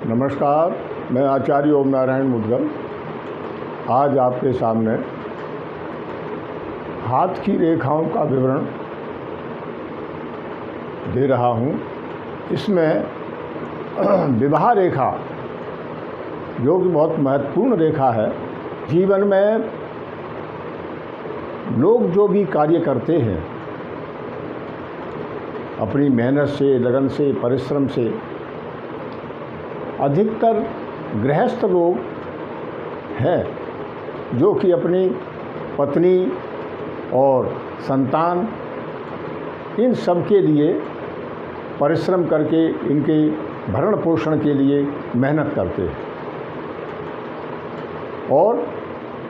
नमस्कार, मैं आचार्य ओम नारायण मुद्गल आज आपके सामने हाथ की रेखाओं का विवरण दे रहा हूँ। इसमें विवाह रेखा, जो कि बहुत महत्वपूर्ण रेखा है। जीवन में लोग जो भी कार्य करते हैं, अपनी मेहनत से, लगन से, परिश्रम से, अधिकतर गृहस्थ लोग हैं जो कि अपनी पत्नी और संतान इन सब के लिए परिश्रम करके इनके भरण पोषण के लिए मेहनत करते हैं और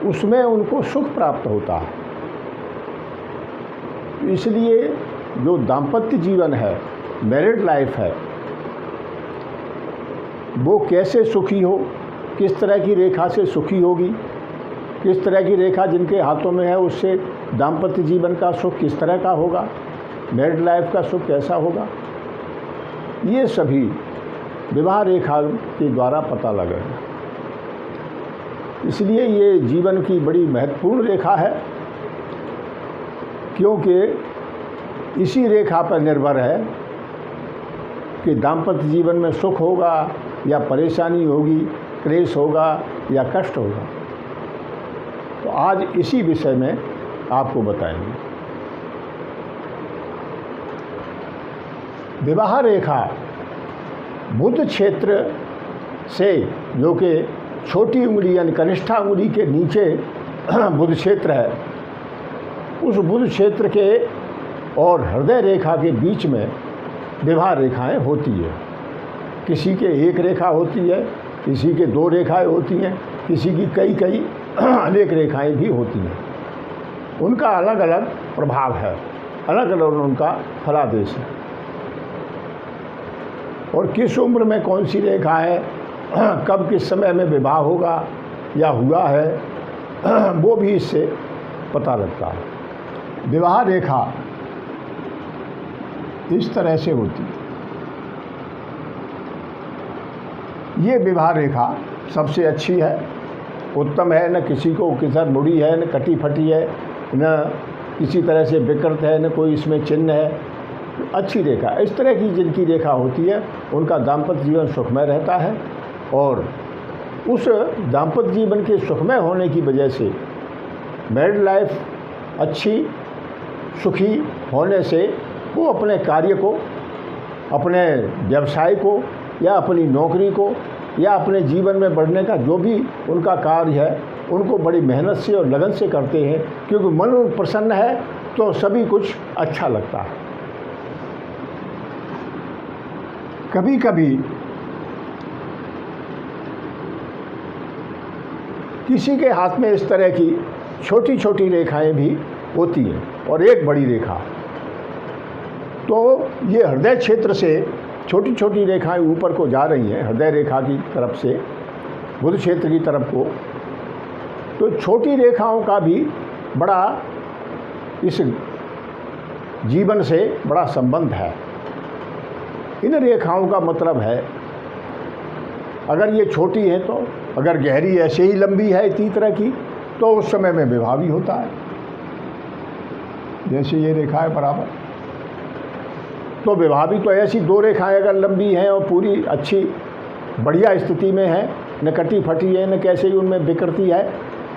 उसमें उनको सुख प्राप्त होता है। इसलिए जो दाम्पत्य जीवन है, मैरिड लाइफ है, वो कैसे सुखी हो, किस तरह की रेखा से सुखी होगी, किस तरह की रेखा जिनके हाथों में है उससे दाम्पत्य जीवन का सुख किस तरह का होगा, मैरिड लाइफ का सुख कैसा होगा, ये सभी विवाह रेखा के द्वारा पता लगेगा। इसलिए ये जीवन की बड़ी महत्वपूर्ण रेखा है, क्योंकि इसी रेखा पर निर्भर है कि दाम्पत्य जीवन में सुख होगा या परेशानी होगी, क्लेश होगा या कष्ट होगा। तो आज इसी विषय में आपको बताएंगे। विवाह रेखा बुध क्षेत्र से, जो कि छोटी उंगली यानी कनिष्ठा उंगली के नीचे बुध क्षेत्र है, उस बुध क्षेत्र के और हृदय रेखा के बीच में विवाह रेखाएं होती है। किसी के एक रेखा होती है, किसी के दो रेखाएं होती हैं, किसी की कई अनेक रेखाएं भी होती हैं। उनका अलग अलग प्रभाव है, अलग अलग उनका फलादेश है और किस उम्र में कौन सी रेखा है, कब किस समय में विवाह होगा या हुआ है, वो भी इससे पता लगता है। विवाह रेखा इस तरह से होती है। ये विवाह रेखा सबसे अच्छी है, उत्तम है, न किसी को किधर मुड़ी है, न कटी फटी है, न किसी तरह से विकृत है, न कोई इसमें चिन्ह है, अच्छी रेखा। इस तरह की जिनकी रेखा होती है उनका दाम्पत्य जीवन सुखमय रहता है और उस दाम्पत्य जीवन के सुखमय होने की वजह से मैरिड लाइफ अच्छी सुखी होने से वो अपने कार्य को, अपने व्यवसाय को या अपनी नौकरी को या अपने जीवन में बढ़ने का जो भी उनका कार्य है, उनको बड़ी मेहनत से और लगन से करते हैं, क्योंकि मन प्रसन्न है तो सभी कुछ अच्छा लगता है। कभी कभी किसी के हाथ में इस तरह की छोटी छोटी रेखाएं भी होती हैं और एक बड़ी रेखा, तो ये हृदय क्षेत्र से छोटी छोटी रेखाएं ऊपर को जा रही हैं, हृदय रेखा की तरफ से बुध क्षेत्र की तरफ को। तो छोटी रेखाओं का भी बड़ा इस जीवन से बड़ा संबंध है। इन रेखाओं का मतलब है, अगर ये छोटी है तो, अगर गहरी ऐसे ही लंबी है इसी तरह की, तो उस समय में विवाह भी होता है। जैसे ये रेखा है बराबर, तो विवाह भी तो ऐसी दो रेखाएं अगर लंबी हैं और पूरी अच्छी बढ़िया स्थिति में है, न कटी फटी है, न कैसे ही उनमें विकृति है,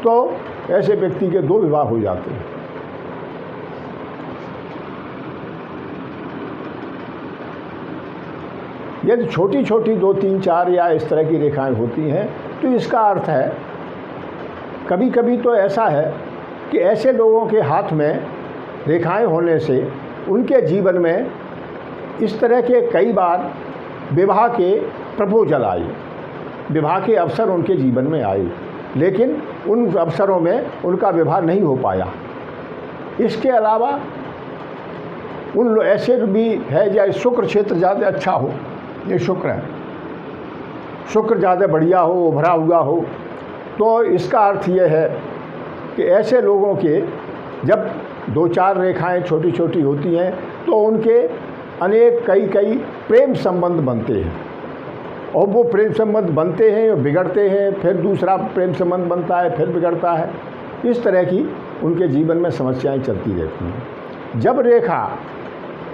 तो ऐसे व्यक्ति के दो विवाह हो जाते हैं। यदि छोटी छोटी 2, 3, 4 या इस तरह की रेखाएं होती हैं, तो इसका अर्थ है, कभी कभी तो ऐसा है कि ऐसे लोगों के हाथ में रेखाएं होने से उनके जीवन में इस तरह के कई बार विवाह के प्रपोजल आए, विवाह के अवसर उनके जीवन में आए, लेकिन उन अवसरों में उनका विवाह नहीं हो पाया। इसके अलावा उन ऐसे भी है जैसे शुक्र क्षेत्र ज़्यादा अच्छा हो, ये शुक्र है, शुक्र ज़्यादा बढ़िया हो, उभरा हुआ हो, तो इसका अर्थ ये है कि ऐसे लोगों के जब 2-4 रेखाएं छोटी छोटी होती हैं तो उनके अनेक कई प्रेम संबंध बनते हैं। और वो प्रेम संबंध बनते हैं और बिगड़ते हैं, फिर दूसरा प्रेम संबंध बनता है, फिर बिगड़ता है। इस तरह की उनके जीवन में समस्याएं चलती रहती हैं। जब रेखा,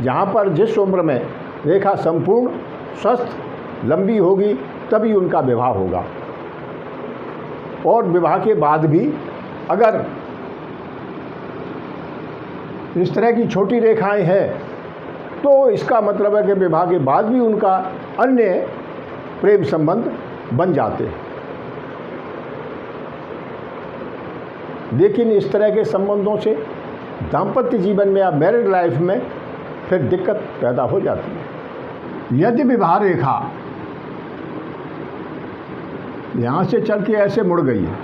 जहाँ पर जिस उम्र में रेखा संपूर्ण स्वस्थ लंबी होगी, तभी उनका विवाह होगा। और विवाह के बाद भी अगर इस तरह की छोटी रेखाएं हैं, तो इसका मतलब है कि विवाह के बाद भी उनका अन्य प्रेम संबंध बन जाते हैं। लेकिन इस तरह के संबंधों से दाम्पत्य जीवन में या मैरिड लाइफ में फिर दिक्कत पैदा हो जाती है। यदि विवाह रेखा यहाँ से चल के ऐसे मुड़ गई है,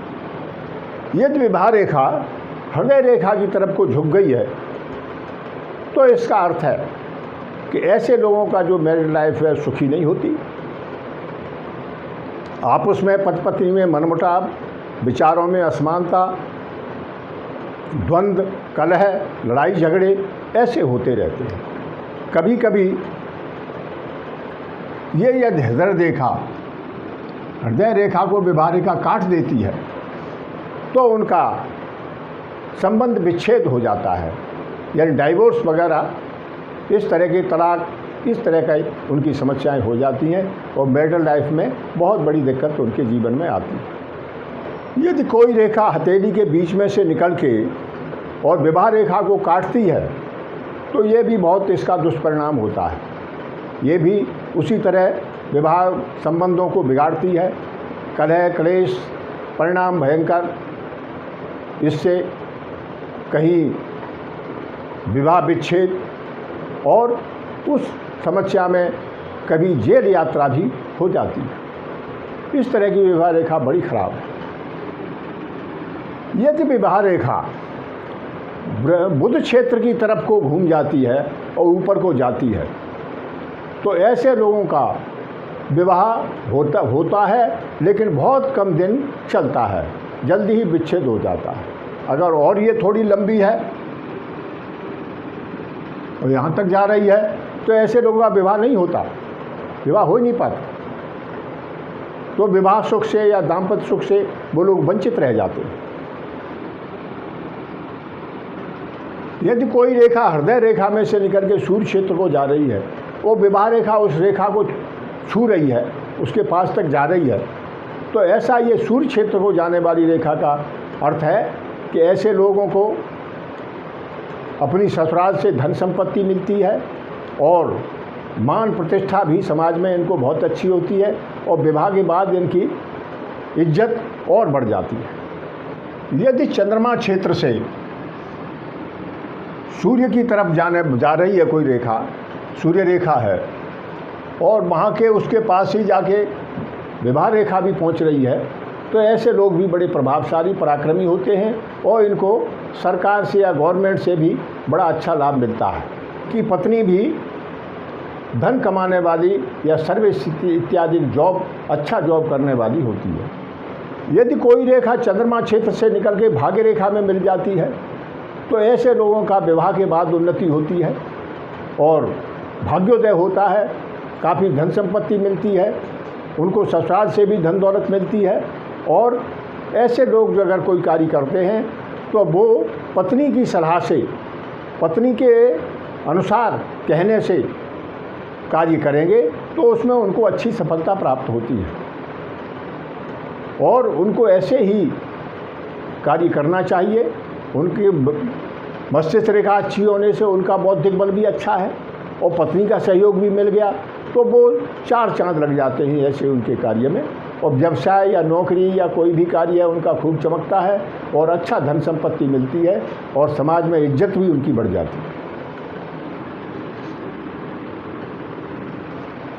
यदि विवाह रेखा हृदय रेखा की तरफ को झुक गई है, तो इसका अर्थ है कि ऐसे लोगों का जो मैरिड लाइफ है सुखी नहीं होती। आपस में पति पत्नी में मनमुटाव, विचारों में असमानता, द्वंद्व, कलह, लड़ाई झगड़े ऐसे होते रहते हैं। कभी कभी ये यदि हृदय रेखा को विवाह रेखा काट देती है, तो उनका संबंध विच्छेद हो जाता है, यानी डाइवोर्स वगैरह, इस तरह के तलाक, इस तरह का उनकी समस्याएं हो जाती हैं और मैरिटल लाइफ में बहुत बड़ी दिक्कत उनके जीवन में आती है। यदि कोई रेखा हथेली के बीच में से निकल के और विवाह रेखा को काटती है, तो ये भी बहुत इसका दुष्परिणाम होता है। ये भी उसी तरह विवाह संबंधों को बिगाड़ती है। कलह, क्लेश, परिणाम भयंकर। इससे कहीं विवाह विच्छेद और उस समस्या में कभी जेल यात्रा भी हो जाती है। इस तरह की विवाह रेखा बड़ी खराब है। यदि विवाह रेखा बुध क्षेत्र की तरफ को घूम जाती है और ऊपर को जाती है, तो ऐसे लोगों का विवाह होता है, लेकिन बहुत कम दिन चलता है, जल्दी ही विच्छेद हो जाता है। अगर और ये थोड़ी लंबी है और यहाँ तक जा रही है, तो ऐसे लोगों का विवाह नहीं होता, विवाह हो ही नहीं पाता। तो विवाह सुख से या दाम्पत्य सुख से वो लोग वंचित रह जाते हैं। यदि कोई रेखा हृदय रेखा में से निकल के सूर्य क्षेत्र को जा रही है, वो विवाह रेखा उस रेखा को छू रही है, उसके पास तक जा रही है, तो ऐसा ये सूर्य क्षेत्र को जाने वाली रेखा का अर्थ है कि ऐसे लोगों को अपनी ससुराल से धन संपत्ति मिलती है और मान प्रतिष्ठा भी समाज में इनको बहुत अच्छी होती है और विवाह के बाद इनकी इज्जत और बढ़ जाती है। यदि चंद्रमा क्षेत्र से सूर्य की तरफ जा रही है कोई रेखा, सूर्य रेखा है, और वहाँ के उसके पास ही जाके विवाह रेखा भी पहुँच रही है, तो ऐसे लोग भी बड़े प्रभावशाली, पराक्रमी होते हैं और इनको सरकार से या गवर्नमेंट से भी बड़ा अच्छा लाभ मिलता है कि पत्नी भी धन कमाने वाली या सर्विस इत्यादि जॉब, अच्छा जॉब करने वाली होती है। यदि कोई रेखा चंद्रमा क्षेत्र से निकल के भाग्य रेखा में मिल जाती है, तो ऐसे लोगों का विवाह के बाद उन्नति होती है और भाग्योदय होता है, काफ़ी धन संपत्ति मिलती है, उनको ससुराल से भी धन दौलत मिलती है। और ऐसे लोग जो अगर कोई कार्य करते हैं, तो वो पत्नी की सलाह से, पत्नी के अनुसार कहने से कार्य करेंगे, तो उसमें उनको अच्छी सफलता प्राप्त होती है। और उनको ऐसे ही कार्य करना चाहिए। उनकी मस्तिष्क रेखा अच्छी होने से उनका बौद्धिक बल भी अच्छा है और पत्नी का सहयोग भी मिल गया, तो वो 4 चांद लग जाते हैं ऐसे उनके कार्य में। और व्यवसाय या नौकरी या कोई भी कार्य है उनका खूब चमकता है और अच्छा धन संपत्ति मिलती है और समाज में इज्जत भी उनकी बढ़ जाती है।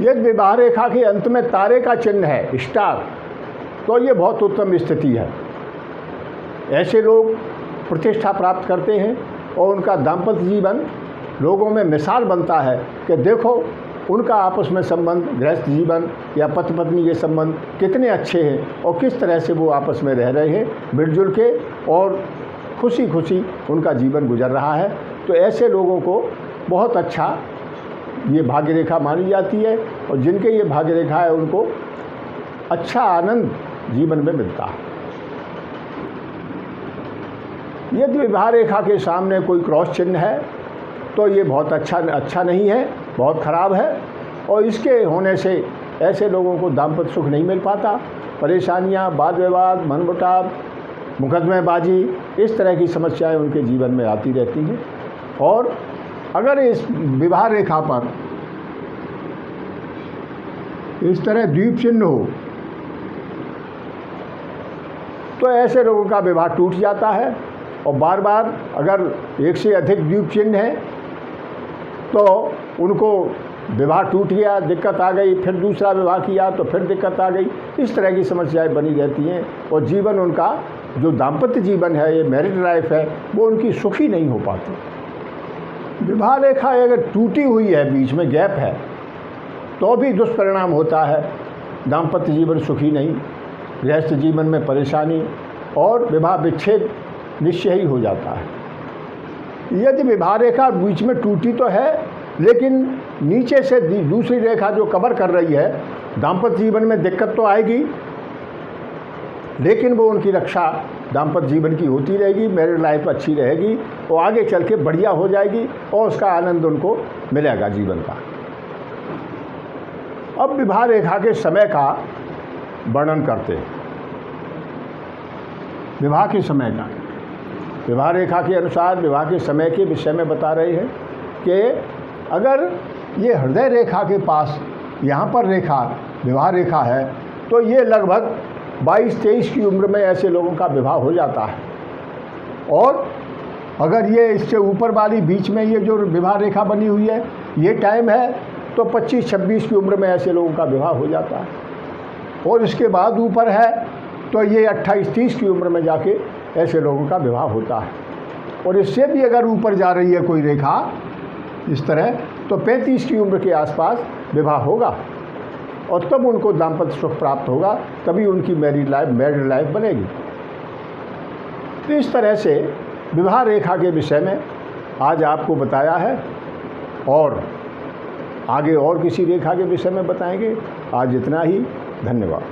यदि विवाह रेखा के अंत में तारे का चिन्ह है, स्टार, तो ये बहुत उत्तम स्थिति है। ऐसे लोग प्रतिष्ठा प्राप्त करते हैं और उनका दाम्पत्य जीवन लोगों में मिसाल बनता है कि देखो उनका आपस में संबंध, गृहस्थ जीवन या पति पत्नी के संबंध कितने अच्छे हैं और किस तरह से वो आपस में रह रहे हैं मिलजुल के, और खुशी खुशी उनका जीवन गुजर रहा है। तो ऐसे लोगों को बहुत अच्छा ये भाग्य रेखा मानी जाती है, और जिनके ये भाग्य रेखा है उनको अच्छा आनंद जीवन में मिलता है। यदि विवाह रेखा के सामने कोई क्रॉस चिन्ह है तो ये बहुत अच्छा नहीं है, बहुत खराब है, और इसके होने से ऐसे लोगों को दाम्पत्य सुख नहीं मिल पाता। परेशानियां, वाद विवाद, मनमुटाव, मुकदमेबाजी, इस तरह की समस्याएं उनके जीवन में आती रहती हैं। और अगर इस विवाह रेखा पर इस तरह द्वीप चिन्ह हो तो ऐसे लोगों का विवाह टूट जाता है, और बार बार अगर एक से अधिक द्वीप चिन्ह है तो उनको विवाह टूट गया, दिक्कत आ गई, फिर दूसरा विवाह किया तो फिर दिक्कत आ गई, इस तरह की समस्याएं बनी रहती हैं, और जीवन उनका जो दाम्पत्य जीवन है, ये मैरिड लाइफ है, वो उनकी सुखी नहीं हो पाती। विवाह रेखा अगर टूटी हुई है, बीच में गैप है, तो भी दुष्परिणाम होता है। दाम्पत्य जीवन सुखी नहीं, गृहस्थ जीवन में परेशानी, और विवाह विच्छेद निश्चय ही हो जाता है। यदि विवाह रेखा बीच में टूटी तो है, लेकिन नीचे से दूसरी रेखा जो कवर कर रही है, दाम्पत्य जीवन में दिक्कत तो आएगी, लेकिन वो उनकी रक्षा दाम्पत्य जीवन की होती रहेगी, मैरिड लाइफ अच्छी रहेगी, और आगे चल के बढ़िया हो जाएगी, और उसका आनंद उनको मिलेगा जीवन का। अब विवाह रेखा के समय का वर्णन करते हैं। विवाह के समय का, विवाह रेखा के अनुसार विवाह के समय के विषय में बता रहे हैं कि अगर ये हृदय रेखा के पास यहाँ पर रेखा विवाह रेखा है तो ये लगभग 22-23 की उम्र में ऐसे लोगों का विवाह हो जाता है। और अगर ये इससे ऊपर वाली बीच में ये जो विवाह रेखा बनी हुई है, ये टाइम है, तो 25-26 की उम्र में ऐसे लोगों का विवाह हो जाता है। और इसके बाद ऊपर है तो ये 28-30 की उम्र में जाके ऐसे लोगों का विवाह होता है। और इससे भी अगर ऊपर जा रही है कोई रेखा इस तरह, तो 35 की उम्र के आसपास विवाह होगा, और तब उनको दाम्पत्य सुख प्राप्त होगा, तभी उनकी मैरिड लाइफ बनेगी। तो इस तरह से विवाह रेखा के विषय में आज आपको बताया है, और आगे और किसी रेखा के विषय में बताएंगे। आज इतना ही, धन्यवाद।